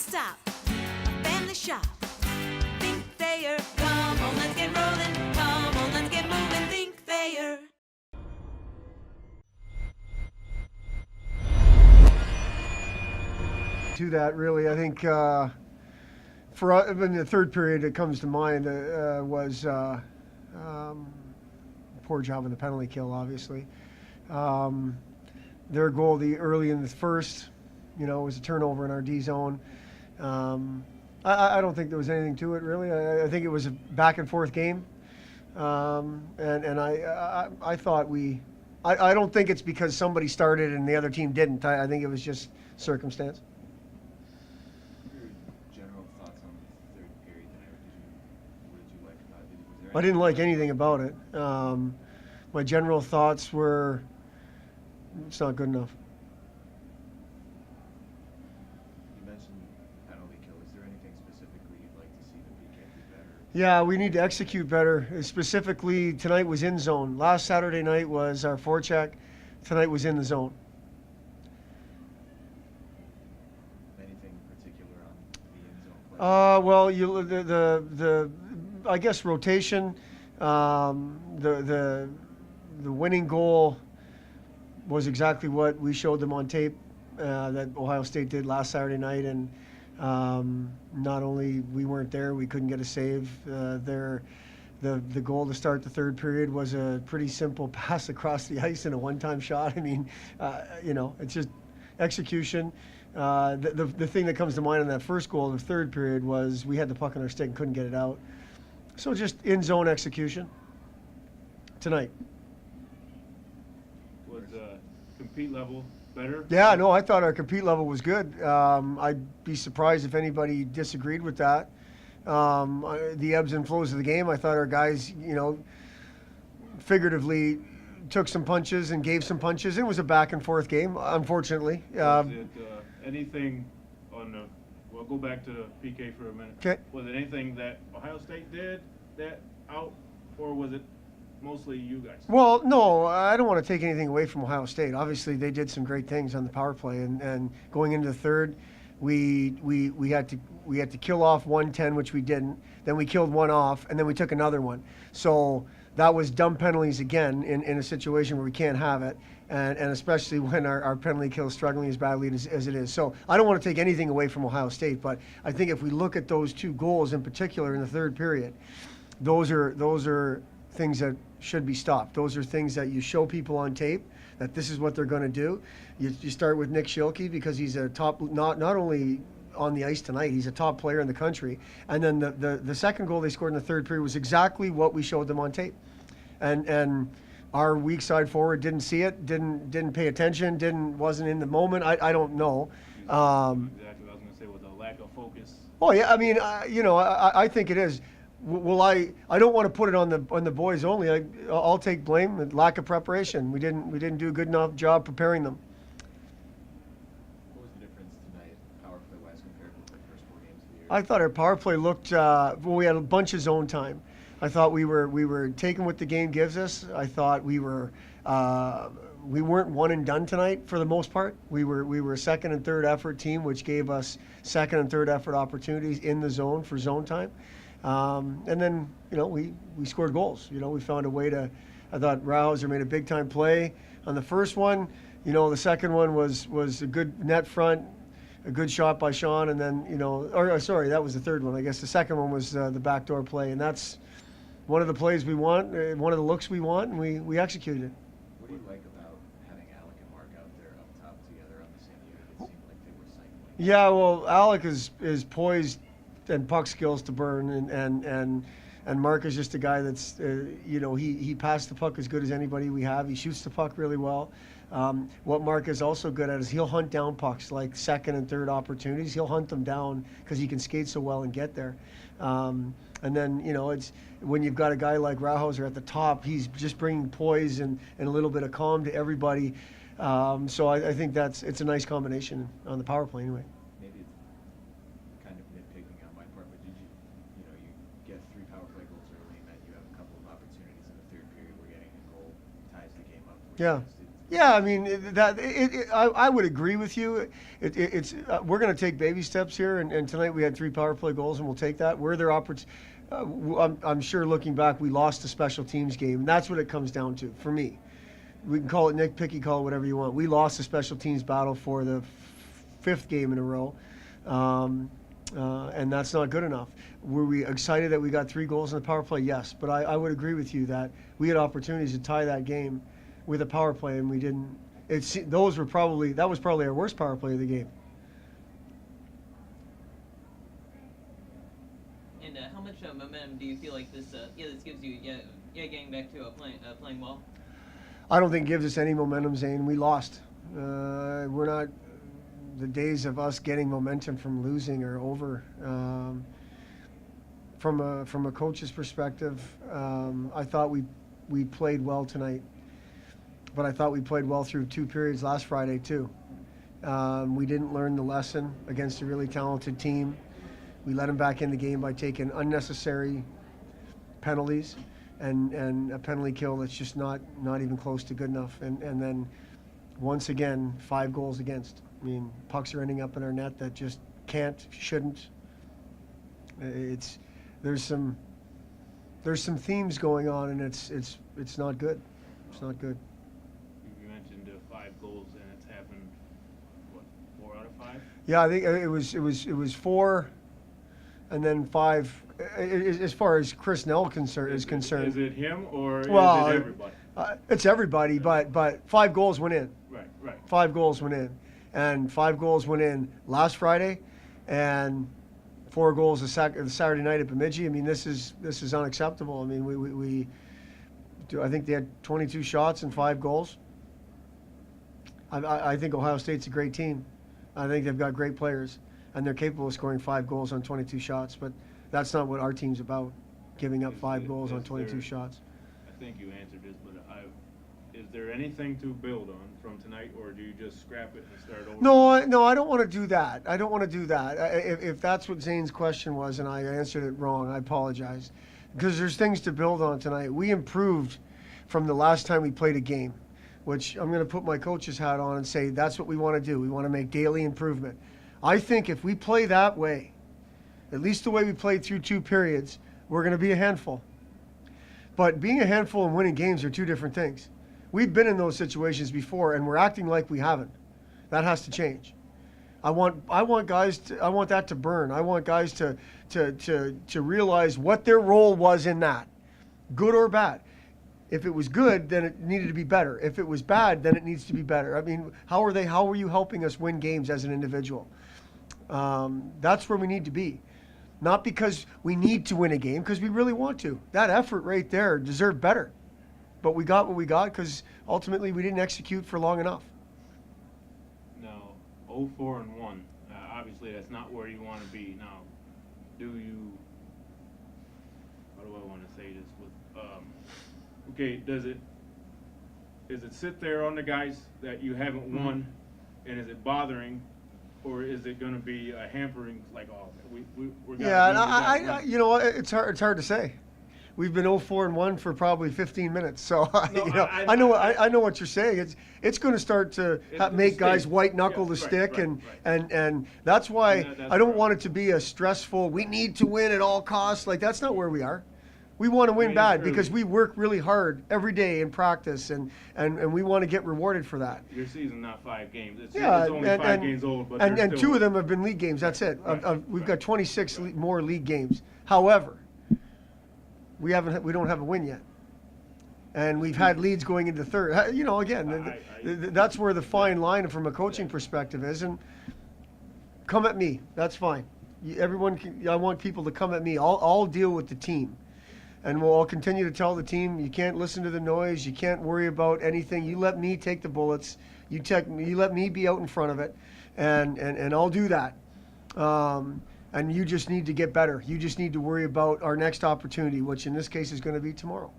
stop. A family shop. Think Thayer. Come on, let's get rolling. Come on, let's get moving. Think Thayer. To that, really, I think in the third period, it comes to mind was poor job on the penalty kill, obviously. Their goal early in the first, was a turnover in our D zone. I don't think there was anything to it, really. I think it was a back and forth game, and I thought I don't think it's because somebody started and the other team didn't. I think it was just circumstance. I didn't like anything about it. My general thoughts were, it's not good enough. You mentioned penalty kill. Is there anything specifically you'd like to see the PK do better? Yeah, we need to execute better. Specifically, tonight was in zone. Last Saturday night was our forecheck. Tonight was in the zone. Anything particular on the in zone play? Well, I guess rotation. The winning goal was exactly what we showed them on tape that Ohio State did last Saturday night, and not only we weren't there, we couldn't get a save. The goal to start the third period was a pretty simple pass across the ice and a one-time shot. I mean, it's just execution. The thing that comes to mind in that first goal in the third period was we had the puck on our stick and couldn't get it out. So just in-zone execution tonight. Was compete level better? Yeah, no, I thought our compete level was good. I'd be surprised if anybody disagreed with that. The ebbs and flows of the game, I thought our guys, figuratively took some punches and gave some punches. It was a back and forth game, unfortunately. Was it anything on the? We'll go back to PK for a minute. Okay. Was it anything that Ohio State did that out, or was it mostly you guys? Well, no, I don't want to take anything away from Ohio State. Obviously, they did some great things on the power play, and going into the third, we had to kill off 110, which we didn't. Then we killed one off, and then we took another one. So that was dumb penalties again in a situation where we can't have it, and especially when our penalty kill is struggling as badly as it is. So I don't want to take anything away from Ohio State, but I think if we look at those two goals in particular in the third period, those are things that should be stopped. Those are things that you show people on tape that this is what they're going to do. You start with Nick Schilke because he's a top, not only on the ice tonight, he's a top player in the country. And then the second goal they scored in the third period was exactly what we showed them on tape. And our weak side forward didn't see it, didn't pay attention, wasn't in the moment. I don't know. Exactly. I was going to say was a lack of focus. Oh yeah, I mean, I think it is. Well, I don't want to put it on the boys only. I'll take blame. Lack of preparation. We didn't do a good enough job preparing them. What was the difference tonight, power play wise, compared with the first 4 games of the year? I thought our power play looked. We had a bunch of zone time. I thought we were taking what the game gives us. I thought we weren't one and done tonight for the most part. We were a second and third effort team, which gave us second and third effort opportunities in the zone for zone time. And then, we scored goals. We found a way to. I thought Rouser made a big time play on the first one. The second one was a good net front, a good shot by Sean, and then sorry, that was the third one. I guess the second one was the backdoor play, and that's one of the plays we want, one of the looks we want, and we executed it. What do you like about having Alec and Mark out there up top together on the same unit? It seemed like they were cycling. Yeah, well, Alec is poised and puck skills to burn, and Mark is just a guy that's he passed the puck as good as anybody we have. He shoots the puck really well. What Mark is also good at is he'll hunt down pucks, like second and third opportunities. He'll hunt them down because he can skate so well and get there. And then it's when you've got a guy like Rouser at the top, he's just bringing poise and a little bit of calm to everybody. So I think it's a nice combination on the power play anyway. Maybe it's kind of nitpicking on my part, but did you get 3 power play goals early, and then you have a couple of opportunities in the third period where getting a goal ties the game up? Yeah. Yeah, I mean I would agree with you. We're going to take baby steps here, and tonight we had 3 power play goals, and we'll take that. Where there I'm sure looking back, we lost the special teams game, and that's what it comes down to for me. We can call it nitpicky, call it whatever you want. We lost the special teams battle for the 5th game in a row, and that's not good enough. Were we excited that we got 3 goals in the power play? Yes, but I would agree with you that we had opportunities to tie that game with a power play, and we didn't. That was probably our worst power play of the game. And how much momentum do you feel like this gives you? Getting back to playing well. I don't think it gives us any momentum, Zane. We lost. We're not. The days of us getting momentum from losing are over. From a coach's perspective, I thought we played well tonight, but I thought we played well through 2 periods last Friday too. We didn't learn the lesson against a really talented team. We let them back in the game by taking unnecessary penalties and a penalty kill that's just not even close to good enough. And then once again, 5 goals against. I mean, pucks are ending up in our net that just shouldn't. There's some themes going on, and it's not good. It's not good. You mentioned 5 goals, and it's happened. What, 4 out of 5? Yeah, I think it was 4, and then 5. As far as Chris Nell is concerned, is it him or is it everybody? It's everybody, but 5 goals went in. Right. 5 goals went in, and 5 goals went in last Friday, and 4 goals the Saturday night at Bemidji. I mean, this is unacceptable. I mean, I think they had 22 shots and 5 goals. I think Ohio State's a great team. I think they've got great players, and they're capable of scoring 5 goals on 22 shots. But that's not what our team's about, giving up 5 goals on 22 shots. I think you answered this, but is there anything to build on from tonight, or do you just scrap it and start over? No, I don't want to do that. I don't want to do that. If that's what Zane's question was and I answered it wrong, I apologize. Because there's things to build on tonight. We improved from the last time we played a game, which I'm going to put my coach's hat on and say that's what we want to do. We want to make daily improvement. I think if we play that way, at least the way we played through 2 periods, we're going to be a handful. But being a handful and winning games are 2 different things. We've been in those situations before, and we're acting like we haven't. That has to change. I want that to burn. I want guys to realize what their role was in that, good or bad. If it was good, then it needed to be better. If it was bad, then it needs to be better. I mean, how are you helping us win games as an individual? That's where we need to be. Not because we need to win a game, because we really want to. That effort right there deserved better. But we got what we got because ultimately we didn't execute for long enough. Now, 0-4-1. Obviously, that's not where you want to be. Now, how do I want to say this? Okay, does it sit there on the guys that you haven't won, and is it bothering, or is it going to be a hampering? Like, we're yeah, you know what? It's hard to say. We've been 0-4-1 for probably 15 minutes, so I know what you're saying. It's going to start to make guys white knuckle the stick, and that's why I don't want it to be a stressful. We need to win at all costs. Like that's not where we are. We want to win bad because we work really hard every day in practice, and we want to get rewarded for that. Your season's not 5 games. It's only 5 games old, but and 2 of them have been league games. That's it. We've got 26 more league games. However, we don't have a win yet, and we've had leads going into third. Again, that's where the fine line from a coaching perspective is. And come at me, that's fine. I want people to come at me. I'll deal with the team, and I'll continue to tell the team you can't listen to the noise. You can't worry about anything. You let me take the bullets. You let me be out in front of it, and I'll do that. And you just need to get better. You just need to worry about our next opportunity, which in this case is going to be tomorrow.